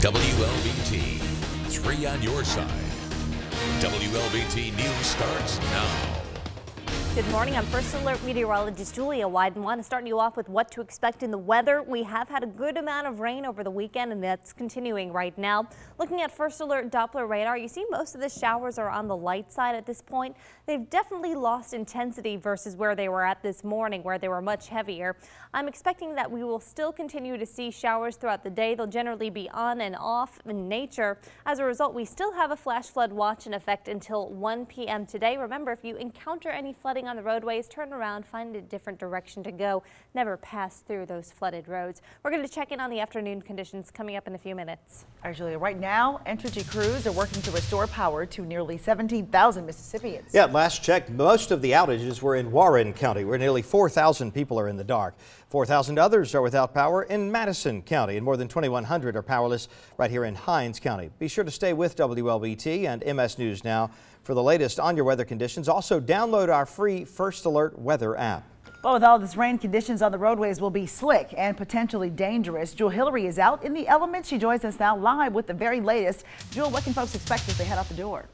WLBT, 3 on your side. WLBT News starts now. Good morning. I'm First Alert meteorologist Julia Wyden. Want to start you off with what to expect in the weather. We have had a good amount of rain over the weekend, and that's continuing right now. Looking at First Alert Doppler radar, you see most of the showers are on the light side at this point. They've definitely lost intensity versus where they were at this morning, where they were much heavier. I'm expecting that we will still continue to see showers throughout the day. They'll generally be on and off in nature. As a result, we still have a flash flood watch in effect until 1 p.m. today. Remember, if you encounter any flooding on the roadways, turn around, find a different direction to go. Never pass through those flooded roads. We're going to check in on the afternoon conditions coming up in a few minutes. All right, Julia, right now, Entergy crews are working to restore power to nearly 17,000 Mississippians. Yeah, last check, most of the outages were in Warren County, where nearly 4,000 people are in the dark. 4,000 others are without power in Madison County, and more than 2,100 are powerless right here in Hinds County. Be sure to stay with WLBT and MS News Now for the latest on your weather conditions. Also, download our free First Alert weather app. Well, with all this rain, conditions on the roadways will be slick and potentially dangerous. Jewel Hillary is out in the elements. She joins us now live with the very latest. Jewel, what can folks expect as they head out the door?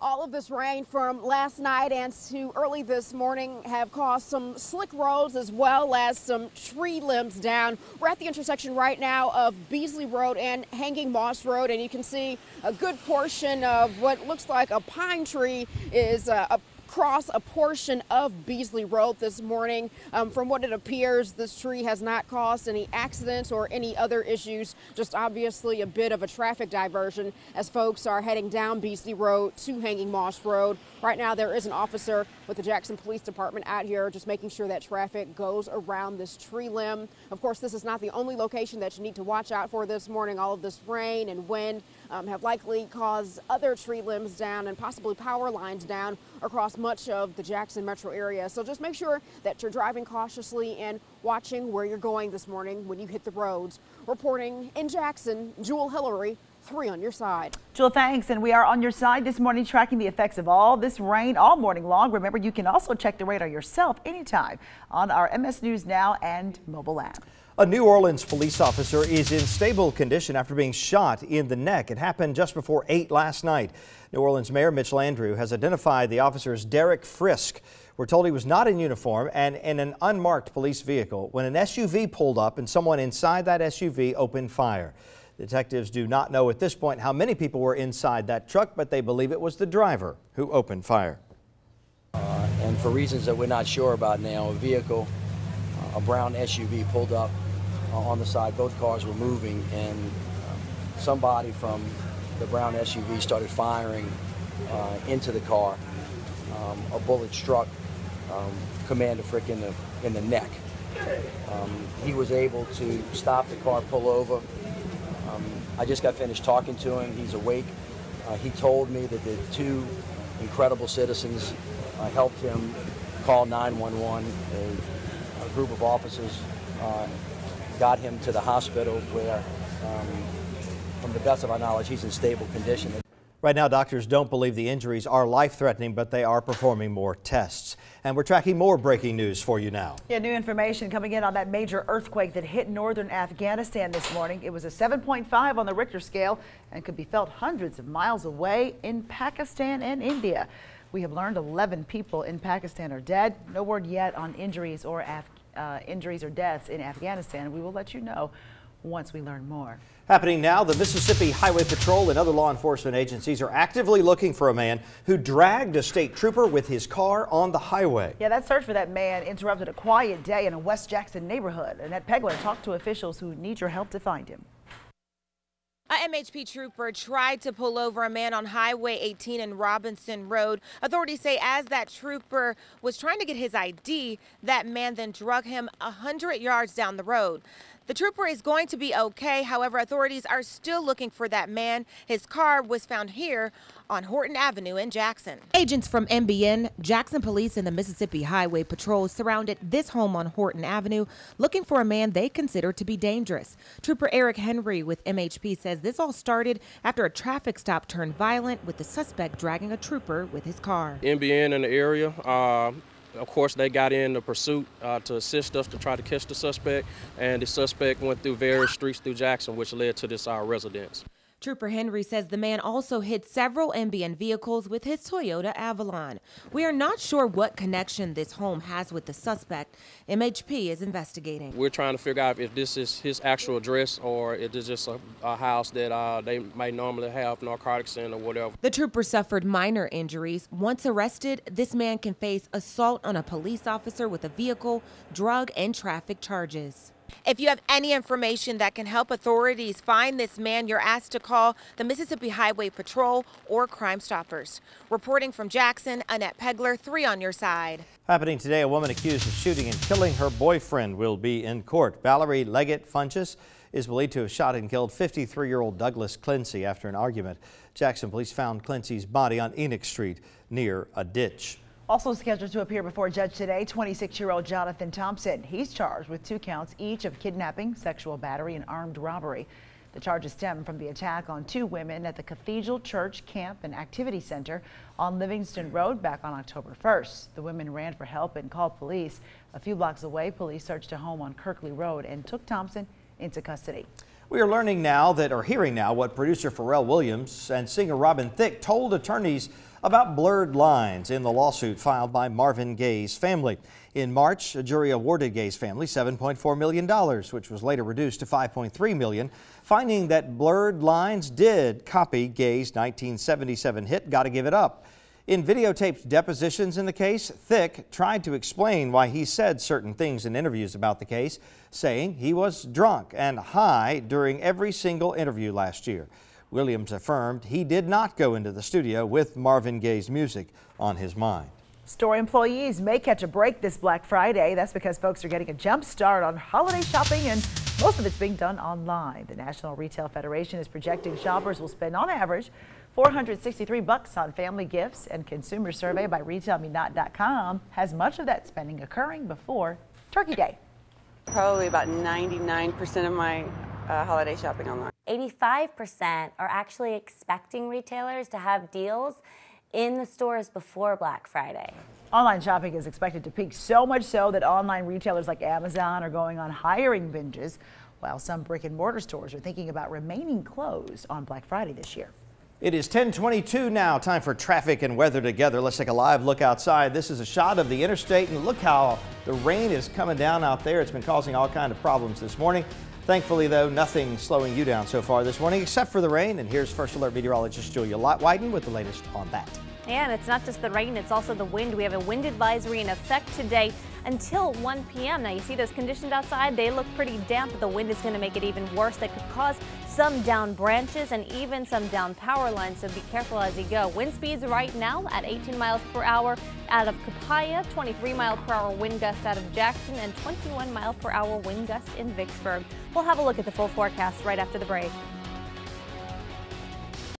All of this rain from last night and to early this morning have caused some slick roads as well as some tree limbs down. We're at the intersection right now of Beasley Road and Hanging Moss Road, and you can see a good portion of what looks like a pine tree is across a portion of Beasley Road this morning. From what it appears, this tree has not caused any accidents or any other issues, just obviously a bit of a traffic diversion as folks are heading down Beasley Road to Hanging Moss Road. Right now, there is an officer with the Jackson Police Department out here just making sure that traffic goes around this tree limb. Of course, this is not the only location that you need to watch out for this morning. All of this rain and wind have likely caused other tree limbs down and possibly power lines down across much of the Jackson metro area. So just make sure that you're driving cautiously and watching where you're going this morning when you hit the roads. Reporting in Jackson, Jewel Hillary, 3 on your side. Jewel, thanks. And we are on your side this morning, tracking the effects of all this rain all morning long. Remember, you can also check the radar yourself anytime on our MS News Now and mobile app. A New Orleans police officer is in stable condition after being shot in the neck. It happened just before 8 last night. New Orleans Mayor Mitch Landrieu has identified the officer as Derek Frisk. We're told he was not in uniform and in an unmarked police vehicle when an SUV pulled up and someone inside that SUV opened fire. Detectives do not know at this point how many people were inside that truck, but they believe it was the driver who opened fire. And for reasons that we're not sure about now, a brown SUV pulled up on the side. Both cars were moving, and somebody from the brown SUV started firing into the car. A bullet struck Commander Frick in the neck. He was able to stop the car, pull over. I just got finished talking to him. He's awake. He told me that the 2 incredible citizens helped him call 911. A group of officers got him to the hospital where, from the best of our knowledge, he's in stable condition. Right now, doctors don't believe the injuries are life-threatening, but they are performing more tests. And we're tracking more breaking news for you now. Yeah, new information coming in on that major earthquake that hit northern Afghanistan this morning. It was a 7.5 on the Richter scale and could be felt hundreds of miles away in Pakistan and India. We have learned 11 people in Pakistan are dead. No word yet on injuries or deaths in Afghanistan. We will let you know once we learn more. Happening now, the Mississippi Highway Patrol and other law enforcement agencies are actively looking for a man who dragged a state trooper with his car on the highway. Yeah, that search for that man interrupted a quiet day in a West Jackson neighborhood. Annette Pegler talked to officials who need your help to find him. A MHP trooper tried to pull over a man on Highway 18 and Robinson Road. Authorities say as that trooper was trying to get his ID, that man then drug him 100 yards down the road. The trooper is going to be okay. However, authorities are still looking for that man. His car was found here on Horton Avenue in Jackson. Agents from MBN, Jackson Police, and the Mississippi Highway Patrol surrounded this home on Horton Avenue looking for a man they consider to be dangerous. Trooper Eric Henry with MHP says this all started after a traffic stop turned violent with the suspect dragging a trooper with his car. MBN in the area. Of course, they got in the pursuit to assist us to try to catch the suspect, and the suspect went through various streets through Jackson, which led to this residence. Trooper Henry says the man also hit several ambient vehicles with his Toyota Avalon. We are not sure what connection this home has with the suspect. MHP is investigating. We're trying to figure out if this is his actual address or if it's just a house that they might normally have narcotics in or whatever. The trooper suffered minor injuries. Once arrested, this man can face assault on a police officer with a vehicle, drug, and traffic charges. If you have any information that can help authorities find this man, you're asked to call the Mississippi Highway Patrol or Crime Stoppers. Reporting from Jackson, Annette Pegler, 3 on your side. Happening today, a woman accused of shooting and killing her boyfriend will be in court. Valerie Leggett Funches is believed to have shot and killed 53-year-old Douglas Clincy after an argument. Jackson police found Clincy's body on Enoch Street near a ditch. Also scheduled to appear before a judge today, 26-year-old Jonathan Thompson. He's charged with 2 counts each of kidnapping, sexual battery, and armed robbery. The charges stem from the attack on 2 women at the Cathedral Church Camp and Activity Center on Livingston Road back on October 1st. The women ran for help and called police. A few blocks away, police searched a home on Kirkley Road and took Thompson into custody. We are hearing now what producer Pharrell Williams and singer Robin Thicke told attorneys about blurred lines in the lawsuit filed by Marvin Gaye's family. In March, a jury awarded Gaye's family $7.4 million, which was later reduced to $5.3 million, finding that blurred lines did copy Gaye's 1977 hit Gotta Give It Up. In videotaped depositions in the case, Thicke tried to explain why he said certain things in interviews about the case, saying he was drunk and high during every single interview last year. Williams affirmed he did not go into the studio with Marvin Gaye's music on his mind. Store employees may catch a break this Black Friday. That's because folks are getting a jump start on holiday shopping, and most of it's being done online. The National Retail Federation is projecting shoppers will spend on average $463 on family gifts, and consumer survey by RetailMeNot.com has much of that spending occurring before Turkey Day. Probably about 99% of my holiday shopping online. 85% are actually expecting retailers to have deals in the stores before Black Friday. Online shopping is expected to peak, so much so that online retailers like Amazon are going on hiring binges, while some brick and mortar stores are thinking about remaining closed on Black Friday this year. It is 10:22 now. Time for traffic and weather together. Let's take a live look outside. This is a shot of the interstate, and look how the rain is coming down out there. It's been causing all kinds of problems this morning. Thankfully, though, nothing slowing you down so far this morning except for the rain. And here's First Alert meteorologist Julia Whiten with the latest on that. Yeah, and it's not just the rain, it's also the wind. We have a wind advisory in effect today until 1 p.m. Now, you see those conditions outside? They look pretty damp. The wind is going to make it even worse. That could cause some down branches and even some down power lines, so be careful as you go. Wind speeds right now at 18 miles per hour out of Copiah, 23 mile per hour wind gust out of Jackson, and 21 mile per hour wind gust in Vicksburg. We'll have a look at the full forecast right after the break.